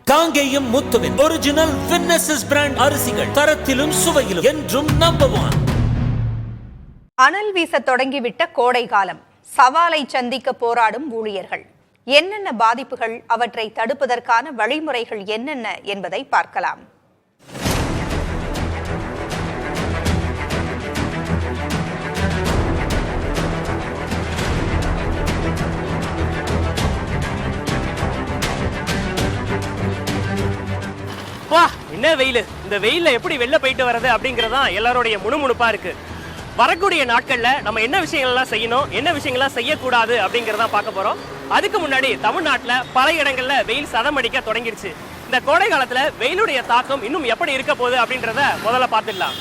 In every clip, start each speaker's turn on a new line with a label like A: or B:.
A: காங்கேயம் முத்துவின் ஒரிஜினல் வின்னசஸ் பிராண்ட் அரிசிகள் தரத்திலும் சுவையிலும் என்றும் நம்பர் 1.
B: அனல் வீச தொடங்கிவிட்ட கோடை காலம், சவாலை சந்திக்க போராடும் ஊழியர்கள். என்னென்ன பாதிப்புகள், அவற்றை தடுப்பதற்கான வழிமுறைகள் என்னென்ன என்பதை பார்க்கலாம்.
C: வா, என்ன வெயில்! இந்த வெயில்ல எப்படி வெளில போயிட்டு வர்றது அப்படிங்கறதா எல்லாரோடைய முணுமுணுப்பா இருக்கு. வரக்கூடிய நாட்கள்ல நம்ம என்ன விஷயங்கள்லாம் செய்யணும், என்ன விஷயங்கள்லாம் செய்யக்கூடாது அப்படிங்கறத பார்க்க போறோம். அதுக்கு முன்னாடி தமிழ்நாட்டுல பல இடங்கள்ல வெயில் சதமடிக்க தொடங்கிருச்சு. இந்த கோடை காலத்துல வெயிலுடைய தாக்கம் இன்னும் எப்படி இருக்க போகுது அப்படின்றத முதல்ல பார்த்துடலாம்.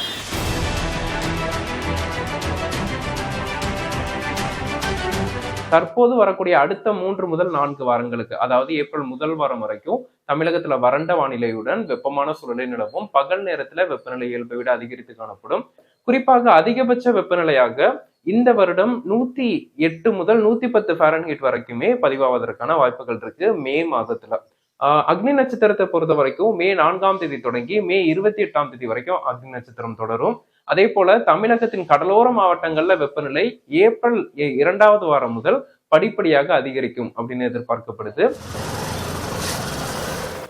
D: தற்போது வரக்கூடிய அடுத்த 3 முதல் 4 வாரங்களுக்கு, அதாவது ஏப்ரல் முதல் வாரம் வரைக்கும் தமிழகத்துல வறண்ட வானிலையுடன் வெப்பமான சூழலை நிலவும். பகல் நேரத்துல வெப்பநிலை இயல்பை விட அதிகரித்து காணப்படும். குறிப்பாக அதிகபட்ச வெப்பநிலையாக இந்த வருடம் 108 முதல் 110 ஃபாரன்ஹீட் வரைக்குமே பதிவாவதற்கான வாய்ப்புகள் இருக்கு மே மாதத்துல. அக்னி நட்சத்திரத்தை பொறுத்த வரைக்கும் மே 4ஆம் தேதி தொடங்கி மே 28ஆம் தேதி வரைக்கும் அக்னி நட்சத்திரம் தொடரும். அதே போல தமிழகத்தின் கடலோர மாவட்டங்கள்ல வெப்பநிலை ஏப்ரல் 2வது வாரம் முதல் படிப்படியாக அதிகரிக்கும் அப்படின்னு எதிர்பார்க்கப்படுது.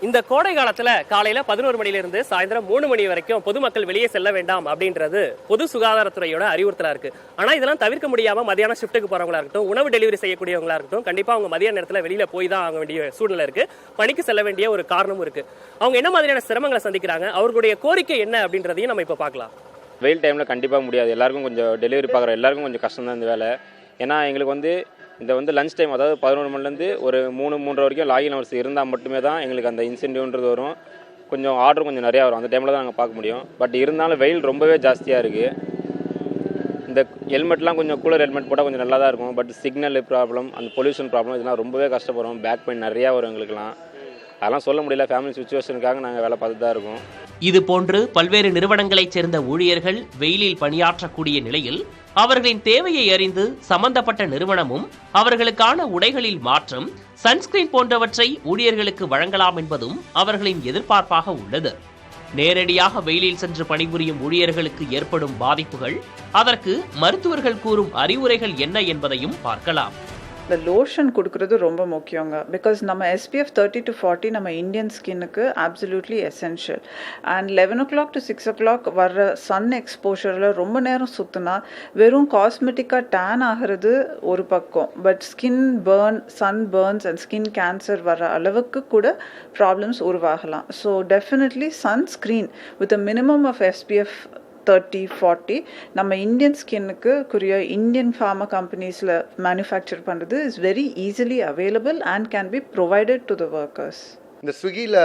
C: இந்த கோடை காலத்துல காலையில 11 மணிலிருந்து சாயந்தரம் 3 மணி வரைக்கும் பொதுமக்கள் வெளியே செல்ல வேண்டாம் அப்படின்றது பொது சுகாதாரத்துறையோட அறிவுறுத்தலா இருக்கு. ஆனா இதெல்லாம் தவிர்க்க முடியாம மதியான ஷிஃப்ட்டுக்கு போறவங்களா இருக்கட்டும், உணவு டெலிவரி செய்யக்கூடியவங்களா இருக்கட்டும், கண்டிப்பா அவங்க மதிய நேரத்துல வெளியில போய் தான் ஆக வேண்டிய சூழ்நிலை இருக்கு. பணிக்கு செல்ல வேண்டிய ஒரு காரணமும் இருக்கு. அவங்க என்ன மாதிரியான சிரமங்களை சந்திக்கிறாங்க, அவர்களுடைய கோரிக்கை என்ன அப்படின்றதையும் நம்ம இப்ப பார்க்கலாம்.
E: வெயில் டைமில் கண்டிப்பாக முடியாது. எல்லாருக்கும் கொஞ்சம் டெலிவரி பார்க்குற எல்லாருக்கும் கொஞ்சம் கஷ்டம் தான் இந்த வேலை. ஏன்னா எங்களுக்கு இந்த லஞ்ச் டைம், அதாவது 11 மணிலேருந்து ஒரு 3 வரைக்கும் லாகின் ஹவர்ஸ் இருந்தால் மட்டுமே தான் எங்களுக்கு அந்த இன்சென்டிவ்ன்றது வரும். கொஞ்சம் ஆர்டர் கொஞ்சம் நிறையா வரும். அந்த டைமில் தான் நாங்கள் பார்க்க முடியும். பட் இருந்தாலும் வெயில் ரொம்பவே ஜாஸ்தியாக இருக்குது. இந்த ஹெல்மெட்லாம் கொஞ்சம் கூலர் ஹெல்மெட் போட்டால் கொஞ்சம் நல்லா தான் இருக்கும். பட் சிக்னல் ப்ராப்ளம், அந்த பொல்யூஷன் ப்ராப்ளம், இதெல்லாம் ரொம்பவே கஷ்டப்படுறோம். பேக் பெயின் நிறையா வரும் எங்களுக்குலாம். அதெல்லாம் சொல்ல முடியல. ஃபேமிலி சுச்சுவேஷனுக்காக நாங்கள் வேலை பார்த்துட்டு தான் இருக்கோம்.
F: இது போன்று பல்வேறு நிறுவனங்களைச் சேர்ந்த ஊழியர்கள் வெயிலில் பணியாற்றக்கூடிய நிலையில் அவர்களின் தேவையை அறிந்து சம்பந்தப்பட்ட நிறுவனமும் அவர்களுக்கான உடைகளில் மாற்றம், சன்ஸ்கிரீன் போன்றவற்றை ஊழியர்களுக்கு வழங்கலாம் என்பதும் அவர்களின் எதிர்பார்ப்பாக உள்ளது. நேரடியாக வெயிலில் சென்று பணிபுரியும் ஊழியர்களுக்கு ஏற்படும் பாதிப்புகள், அதற்கு மருத்துவர்கள் கூறும் அறிவுரைகள் என்ன என்பதையும் பார்க்கலாம்.
G: இந்த லோஷன் கொடுக்குறது ரொம்ப முக்கியங்க. பிகாஸ் நம்ம SPF 30 to 40 நம்ம இந்தியன் ஸ்கின்னுக்கு absolutely essential. And 11 o'clock to 6 o'clock வர்ற சன் எக்ஸ்போஷரில் ரொம்ப நேரம் சுற்றினா வெறும் காஸ்மெட்டிக்காக டேன் ஆகிறது ஒரு பக்கம், but skin burn, sun burns and skin cancer வர்ற அளவுக்கு கூட ப்ராப்ளம்ஸ் உருவாகலாம். So definitely sunscreen with a minimum of SPF 30-40 நம்ம இந்தியன் ஸ்கின்னுக்கு இந்தியன் ஃபார்மா கம்பெனிஸில் மேனுஃபேக்சர் பண்ணுறது is very easily available and can be provided to the workers.
H: இந்த ஸ்விக்கியில்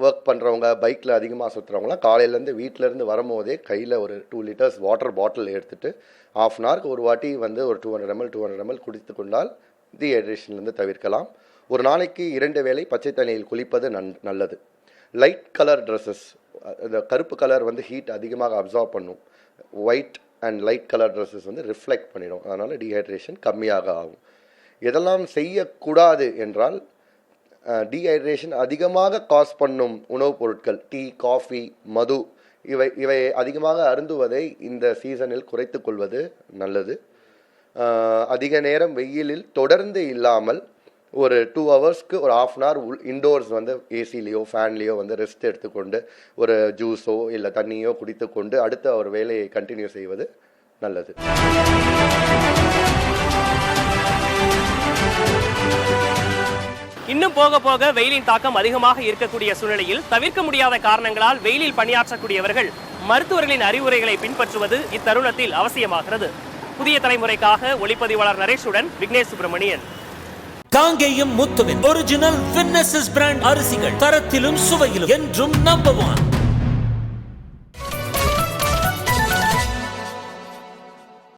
H: ஒர்க் பண்ணுறவங்க, பைக்கில் அதிகமாக சுற்றுறவங்களாம் காலையிலேருந்து வீட்டிலேருந்து வரும்போதே கையில் ஒரு 2 liters வாட்டர் பாட்டில் எடுத்துகிட்டு ½ an hour ஒரு வாட்டி ஒரு 200 ml குடித்து கொண்டால் டீஹைட்ரேஷன்லேருந்து தவிர்க்கலாம். ஒரு நாளைக்கு 2 வேளை பச்சை தண்ணியில் குளிப்பது நல்லது. லைட் கலர் ட்ரெஸ்ஸஸ், இந்த கருப்பு கலர் ஹீட் அதிகமாக அப்சார்ப் பண்ணும். White and light colour dresses reflect பண்ணிடும். அதனால் டீஹைட்ரேஷன் கம்மியாக ஆகும். எதெல்லாம் செய்யக்கூடாது என்றால், டீஹைட்ரேஷன் அதிகமாக காஸ் பண்ணும் உணவுப் பொருட்கள், டீ, காஃபி, மது, இவை அதிகமாக அருந்துவதை இந்த சீசனில் குறைத்து கொள்வது நல்லது. அதிக நேரம் வெயிலில் தொடர்ந்து இல்லாமல் ஒரு 2 ஹவர்ஸ்க்கு ஒரு ½ an hour இன்டோர்ஸ் ஏசிலேயோ ஃபேன்லேயோ ரெஸ்ட் எடுத்துக்கொண்டு ஒரு ஜூஸோ இல்லை தண்ணியோ குடித்து கொண்டு அடுத்த ஒரு வேலையை கண்டினியூ செய்வது நல்லது.
C: இன்னும் போக போக வெயிலின் தாக்கம் அதிகமாக இருக்கக்கூடிய சூழ்நிலையில் தவிர்க்க முடியாத காரணங்களால் வெயிலில் பணியாற்றக்கூடியவர்கள் மருத்துவர்களின் அறிவுரைகளை பின்பற்றுவது இத்தருணத்தில் அவசியமாகிறது. புதிய தலைமுறைக்காக ஒளிப்பதிவாளர் நரேஷுடன் விக்னேஷ் சுப்பிரமணியன்.
A: காங்கேயம் முத்துவின் ஒரிஜினல் வின்னசஸ் பிராண்ட் அரிசிகள் தரத்திலும் சுவையிலும் என்றும் நம்பர் 1.